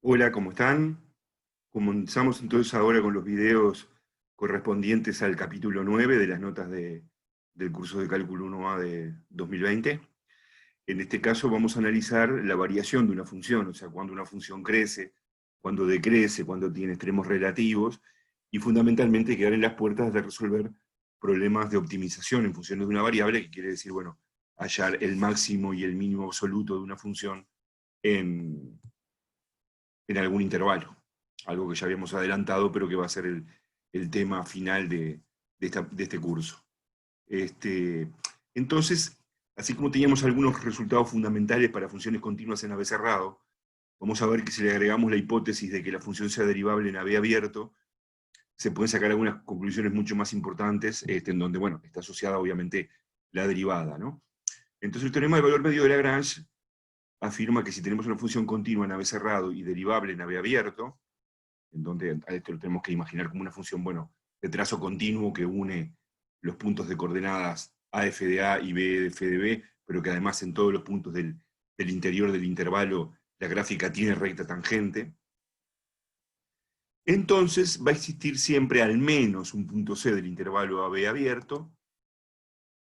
Hola, ¿cómo están? Comenzamos entonces ahora con los videos correspondientes al capítulo 9 de las notas del curso de Cálculo 1A de 2020. En este caso vamos a analizar la variación de una función, o sea, cuando una función crece, cuando decrece, cuando tiene extremos relativos, y fundamentalmente quedar en las puertas de resolver problemas de optimización en funciones de una variable, que quiere decir, bueno, hallar el máximo y el mínimo absoluto de una función en algún intervalo. Algo que ya habíamos adelantado, pero que va a ser el tema final de este curso. Entonces, así como teníamos algunos resultados fundamentales para funciones continuas en AB cerrado, vamos a ver que si le agregamos la hipótesis de que la función sea derivable en AB abierto, se pueden sacar algunas conclusiones mucho más importantes, en donde, bueno, está asociada obviamente la derivada, ¿no? Entonces el teorema del valor medio de Lagrange afirma que si tenemos una función continua en AB cerrado y derivable en AB abierto, en donde a esto lo tenemos que imaginar como una función, bueno, de trazo continuo que une los puntos de coordenadas A de f de A y B de f de B, pero que además en todos los puntos del interior del intervalo la gráfica tiene recta tangente. Entonces va a existir siempre al menos un punto C del intervalo AB abierto,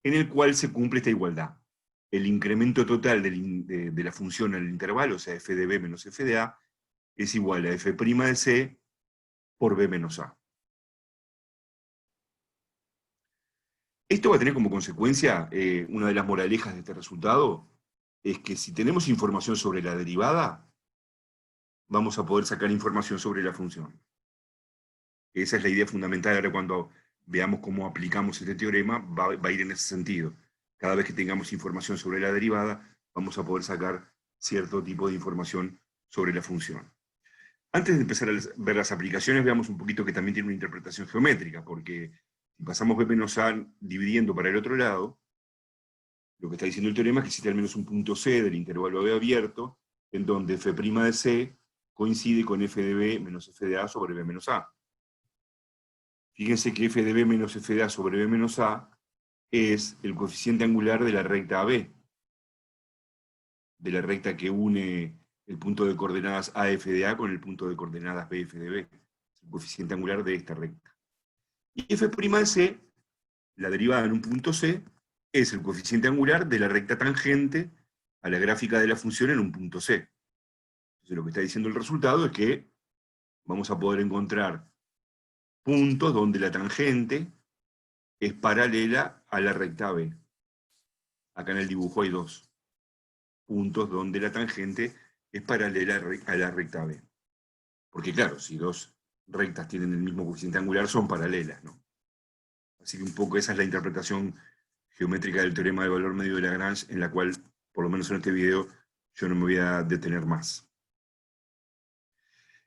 en el cual se cumple esta igualdad. El incremento total de la función en el intervalo, o sea, f de B menos f de A, es igual a f' de C por B menos A. Esto va a tener como consecuencia, una de las moralejas de este resultado, es que si tenemos información sobre la derivada, vamos a poder sacar información sobre la función. Esa es la idea fundamental. Ahora cuando veamos cómo aplicamos este teorema, va a ir en ese sentido. Cada vez que tengamos información sobre la derivada, vamos a poder sacar cierto tipo de información sobre la función. Antes de empezar a ver las aplicaciones, veamos un poquito que también tiene una interpretación geométrica, porque si pasamos B menos A dividiendo para el otro lado, lo que está diciendo el teorema es que existe al menos un punto C del intervalo AB abierto, en donde f' de C coincide con f de B menos f de A sobre B menos A. Fíjense que f de B menos f de A sobre B menos A es el coeficiente angular de la recta AB, de la recta que une el punto de coordenadas AF de A con el punto de coordenadas BF de B. Es el coeficiente angular de esta recta. Y f' de C, la derivada en un punto C, es el coeficiente angular de la recta tangente a la gráfica de la función en un punto C. Entonces lo que está diciendo el resultado es que vamos a poder encontrar puntos donde la tangente es paralela a la recta B. Acá en el dibujo hay dos puntos donde la tangente es paralela a la recta B. Porque claro, si dos rectas tienen el mismo coeficiente angular, son paralelas, ¿no? Así que un poco esa es la interpretación geométrica del teorema del valor medio de Lagrange, en la cual, por lo menos en este video, yo no me voy a detener más.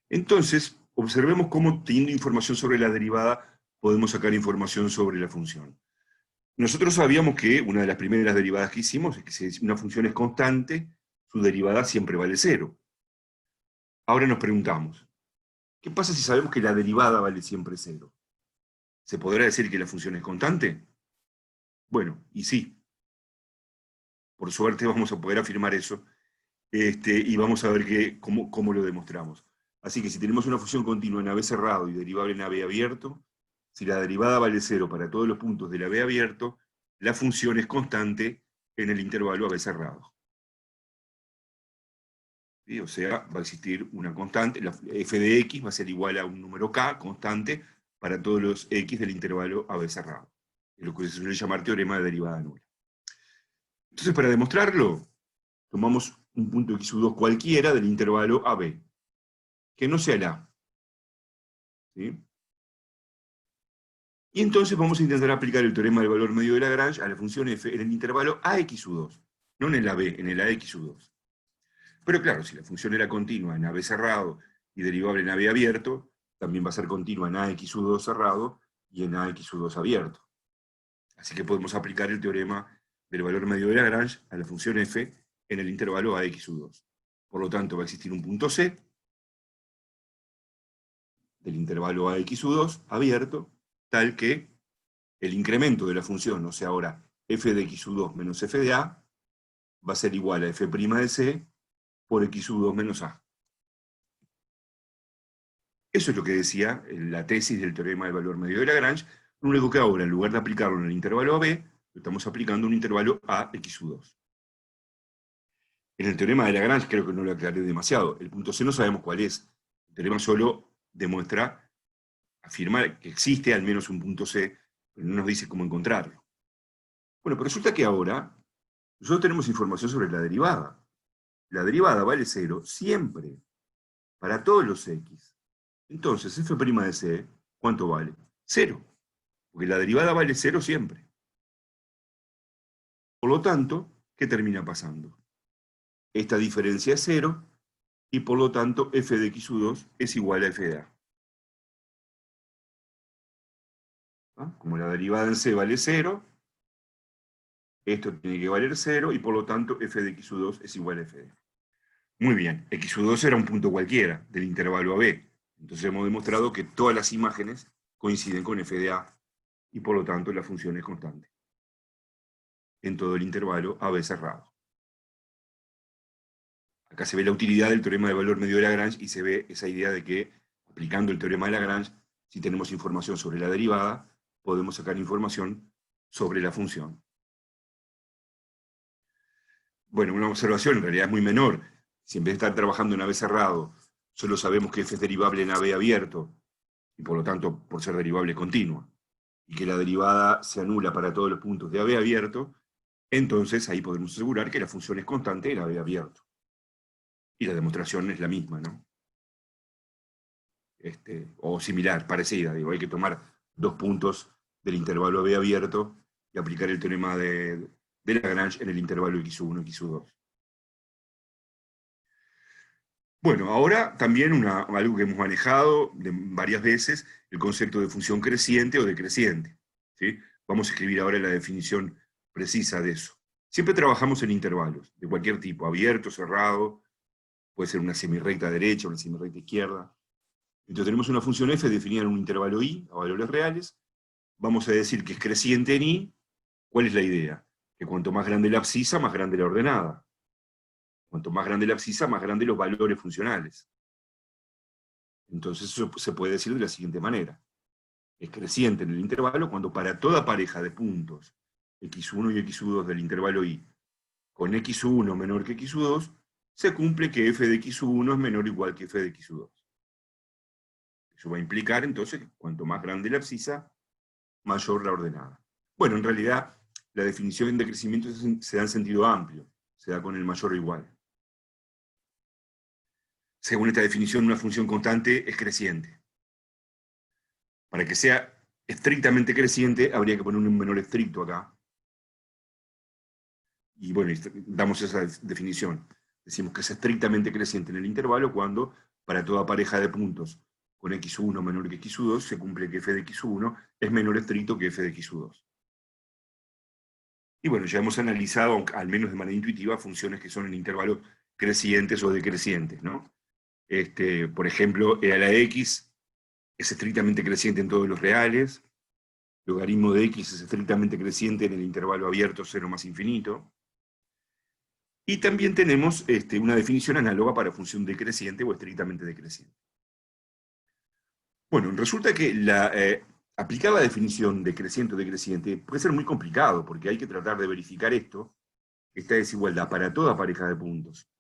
Entonces, observemos cómo, teniendo información sobre la derivada, podemos sacar información sobre la función. Nosotros sabíamos que una de las primeras derivadas que hicimos es que si una función es constante, su derivada siempre vale cero. Ahora nos preguntamos, ¿qué pasa si sabemos que la derivada vale siempre cero? ¿Se podrá decir que la función es constante? Bueno, y sí. Por suerte vamos a poder afirmar eso, y vamos a ver cómo lo demostramos. Así que si tenemos una función continua en AB cerrado y derivable en AB abierto, si la derivada vale cero para todos los puntos del AB abierto, la función es constante en el intervalo AB cerrado. ¿Sí? O sea, va a existir una constante, la f de x va a ser igual a un número k, constante, para todos los x del intervalo AB cerrado. Es lo que se suele llamar teorema de derivada nula. Entonces, para demostrarlo, tomamos un punto x2 cualquiera del intervalo AB, que no sea el A. ¿Sí? Y entonces vamos a intentar aplicar el teorema del valor medio de Lagrange a la función f en el intervalo AX2, no en el AB, en el AX2. Pero claro, si la función era continua en AB cerrado y derivable en AB abierto, también va a ser continua en AX2 cerrado y en AX2 abierto. Así que podemos aplicar el teorema del valor medio de Lagrange a la función f en el intervalo AX2. Por lo tanto, va a existir un punto C del intervalo AX2 abierto, tal que el incremento de la función, o sea, ahora f de x2 menos f de a, va a ser igual a f' de c por x2 menos a. Eso es lo que decía la tesis del teorema del valor medio de Lagrange, lo único que ahora, en lugar de aplicarlo en el intervalo AB, lo estamos aplicando en un intervalo a xu2. En el teorema de Lagrange creo que no lo aclaré demasiado. El punto C no sabemos cuál es. El teorema solo demuestra, afirma que existe al menos un punto C, pero no nos dice cómo encontrarlo. Bueno, pero resulta que ahora nosotros tenemos información sobre la derivada. La derivada vale 0 siempre, para todos los x. Entonces, f' de c, ¿cuánto vale? 0, porque la derivada vale 0 siempre. Por lo tanto, ¿qué termina pasando? Esta diferencia es 0, y por lo tanto f de xu2 es igual a f de a. ¿Ah? Como la derivada en c vale 0, esto tiene que valer 0, y por lo tanto f de xu2 es igual a f de a. Muy bien, xu2 era un punto cualquiera del intervalo AB. Entonces hemos demostrado que todas las imágenes coinciden con f de a, y por lo tanto la función es constante en todo el intervalo AB cerrado. Acá se ve la utilidad del teorema de valor medio de Lagrange y se ve esa idea de que, aplicando el teorema de Lagrange, si tenemos información sobre la derivada, podemos sacar información sobre la función. Bueno, una observación en realidad es muy menor. Si en vez de estar trabajando en AB cerrado, solo sabemos que f es derivable en AB abierto, y por lo tanto, por ser derivable continua, y que la derivada se anula para todos los puntos de AB abierto, entonces ahí podemos asegurar que la función es constante en AB abierto. Y la demostración es la misma, ¿no? O similar, parecida. Digo, hay que tomar dos puntos del intervalo AB abierto y aplicar el teorema de Lagrange en el intervalo x1 y x2. Bueno, ahora también algo que hemos manejado varias veces, el concepto de función creciente o decreciente. ¿Sí? Vamos a escribir ahora la definición precisa de eso. Siempre trabajamos en intervalos, de cualquier tipo, abierto, cerrado, puede ser una semirrecta derecha, una semirrecta izquierda. Entonces tenemos una función f definida en un intervalo i, a valores reales. Vamos a decir que es creciente en i. ¿Cuál es la idea? Que cuanto más grande la abscisa, más grande la ordenada. Cuanto más grande la abscisa, más grandes los valores funcionales. Entonces eso se puede decir de la siguiente manera. Es creciente en el intervalo cuando para toda pareja de puntos x1 y x2 del intervalo i con x1 menor que x2, se cumple que f de x1 es menor o igual que f de x2. Eso va a implicar entonces que cuanto más grande la abscisa, mayor la ordenada. Bueno, en realidad la definición de crecimiento se da en sentido amplio, se da con el mayor o igual. Según esta definición, una función constante es creciente. Para que sea estrictamente creciente, habría que poner un menor estricto acá. Y bueno, damos esa definición. Decimos que es estrictamente creciente en el intervalo cuando, para toda pareja de puntos con x1 menor que x2, se cumple que f de x1 es menor estricto que f de x2. Y bueno, ya hemos analizado, al menos de manera intuitiva, funciones que son en intervalos crecientes o decrecientes, ¿no? Por ejemplo, e a la x es estrictamente creciente en todos los reales, logaritmo de x es estrictamente creciente en el intervalo abierto 0 más infinito, y también tenemos una definición análoga para función decreciente o estrictamente decreciente. Bueno, resulta que aplicar la definición decreciente o decreciente puede ser muy complicado, porque hay que tratar de verificar esta desigualdad para toda pareja de puntos.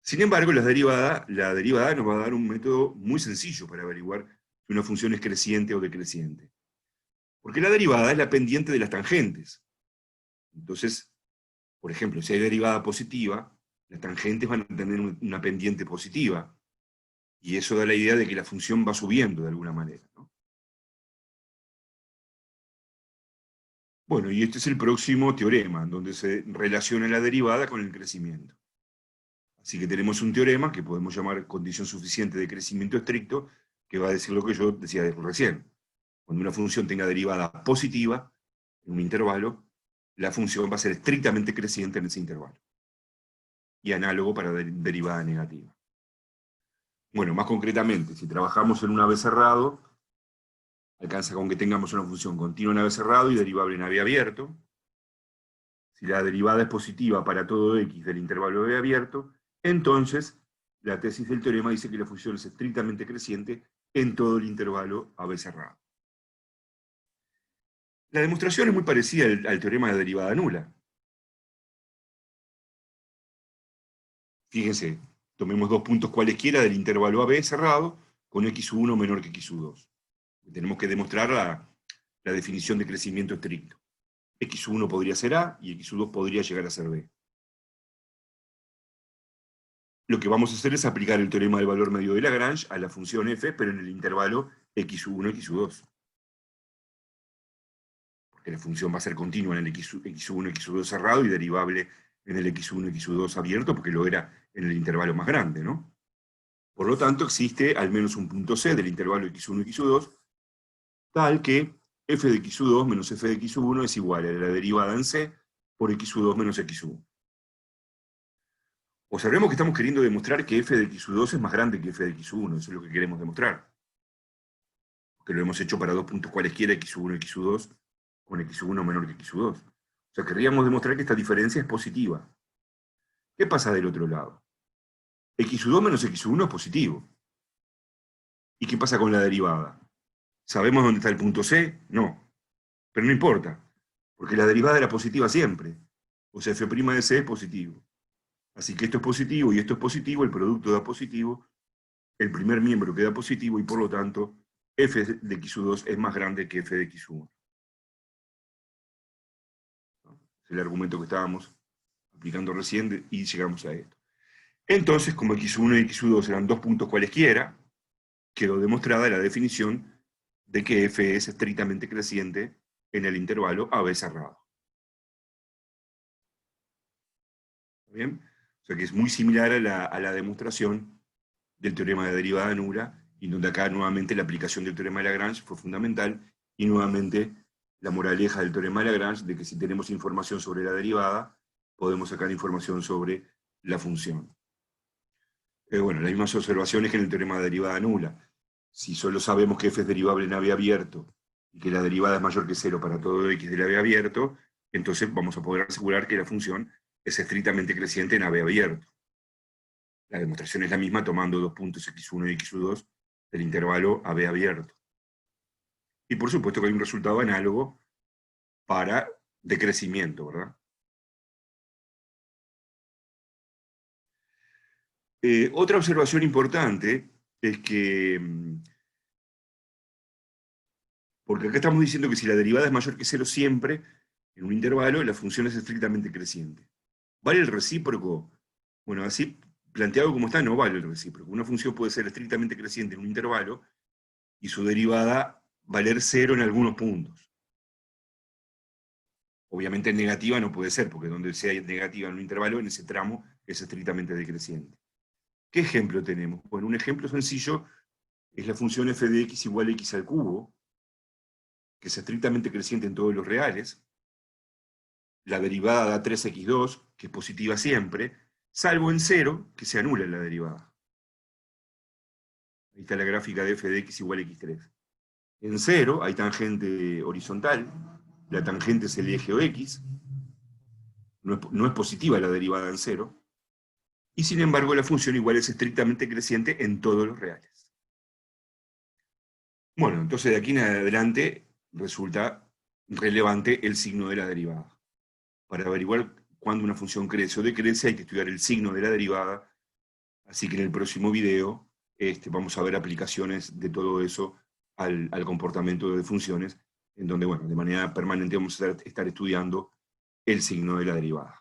Sin embargo, la derivada nos va a dar un método muy sencillo para averiguar si una función es creciente o decreciente. Porque la derivada es la pendiente de las tangentes. Entonces, por ejemplo, si hay derivada positiva, las tangentes van a tener una pendiente positiva. Y eso da la idea de que la función va subiendo de alguna manera, ¿no? Bueno, y este es el próximo teorema, donde se relaciona la derivada con el crecimiento. Así que tenemos un teorema que podemos llamar condición suficiente de crecimiento estricto, que va a decir lo que yo decía recién. Cuando una función tenga derivada positiva, en un intervalo, la función va a ser estrictamente creciente en ese intervalo. Y análogo para derivada negativa. Bueno, más concretamente, si trabajamos en un AB cerrado, alcanza con que tengamos una función continua en AB cerrado y derivable en AB abierto. Si la derivada es positiva para todo x del intervalo AB abierto, entonces la tesis del teorema dice que la función es estrictamente creciente en todo el intervalo AB cerrado. La demostración es muy parecida al teorema de derivada nula. Fíjense, tomemos dos puntos cualesquiera del intervalo AB cerrado con x1 menor que x2. Tenemos que demostrar la definición de crecimiento estricto. X1 podría ser A y X2 podría llegar a ser B. Lo que vamos a hacer es aplicar el teorema del valor medio de Lagrange a la función f, pero en el intervalo x1, x2. Porque la función va a ser continua en el x1, x2 cerrado y derivable en el x1, x2 abierto, porque lo era en el intervalo más grande, ¿no? Por lo tanto, existe al menos un punto C del intervalo x1, x2, tal que f de x2 menos f de x1 es igual a la derivada en C por x2 menos x1. Observemos que estamos queriendo demostrar que f de x2 es más grande que f de x1, eso es lo que queremos demostrar. Porque lo hemos hecho para dos puntos cualesquiera, x1 y x2, con x1 menor que x2. O sea, querríamos demostrar que esta diferencia es positiva. ¿Qué pasa del otro lado? x2 menos x1 es positivo. ¿Y qué pasa con la derivada? ¿Sabemos dónde está el punto C? No. Pero no importa, porque la derivada era positiva siempre. O sea, f' de C es positivo. Así que esto es positivo y esto es positivo, el producto da positivo, el primer miembro queda positivo y por lo tanto f de x2 es más grande que f de x1. Es el argumento que estábamos aplicando recién y llegamos a esto. Entonces, como x1 y x2 eran dos puntos cualesquiera, quedó demostrada la definición de que f es estrictamente creciente en el intervalo AB cerrado. ¿Está bien? O sea que es muy similar a la demostración del teorema de derivada nula, y donde acá nuevamente la aplicación del teorema de Lagrange fue fundamental, y nuevamente la moraleja del teorema de Lagrange de que si tenemos información sobre la derivada, podemos sacar información sobre la función. Bueno, las mismas observaciones que en el teorema de derivada nula. Si solo sabemos que f es derivable en AB abierto y que la derivada es mayor que 0 para todo x del AB abierto, entonces vamos a poder asegurar que la función es estrictamente creciente en AB abierto. La demostración es la misma tomando dos puntos x1 y x2 del intervalo AB abierto. Y por supuesto que hay un resultado análogo para decrecimiento, ¿verdad? Otra observación importante es que, porque acá estamos diciendo que si la derivada es mayor que 0 siempre, en un intervalo, la función es estrictamente creciente. ¿Vale el recíproco? Bueno, así planteado como está, no vale el recíproco. Una función puede ser estrictamente creciente en un intervalo y su derivada valer 0 en algunos puntos. Obviamente negativa no puede ser, porque donde sea negativa en un intervalo, en ese tramo es estrictamente decreciente. ¿Qué ejemplo tenemos? Bueno, un ejemplo sencillo es la función f de x igual a x al cubo, que es estrictamente creciente en todos los reales. La derivada da 3x2, que es positiva siempre, salvo en 0, que se anula la derivada. Ahí está la gráfica de f de x igual a x3. En 0 hay tangente horizontal, la tangente es el eje OX, no es positiva la derivada en 0, y sin embargo la función igual es estrictamente creciente en todos los reales. Bueno, entonces de aquí en adelante resulta relevante el signo de la derivada. Para averiguar cuándo una función crece o decrece hay que estudiar el signo de la derivada, así que en el próximo video vamos a ver aplicaciones de todo eso al comportamiento de funciones, en donde, bueno, de manera permanente vamos a estar estudiando el signo de la derivada.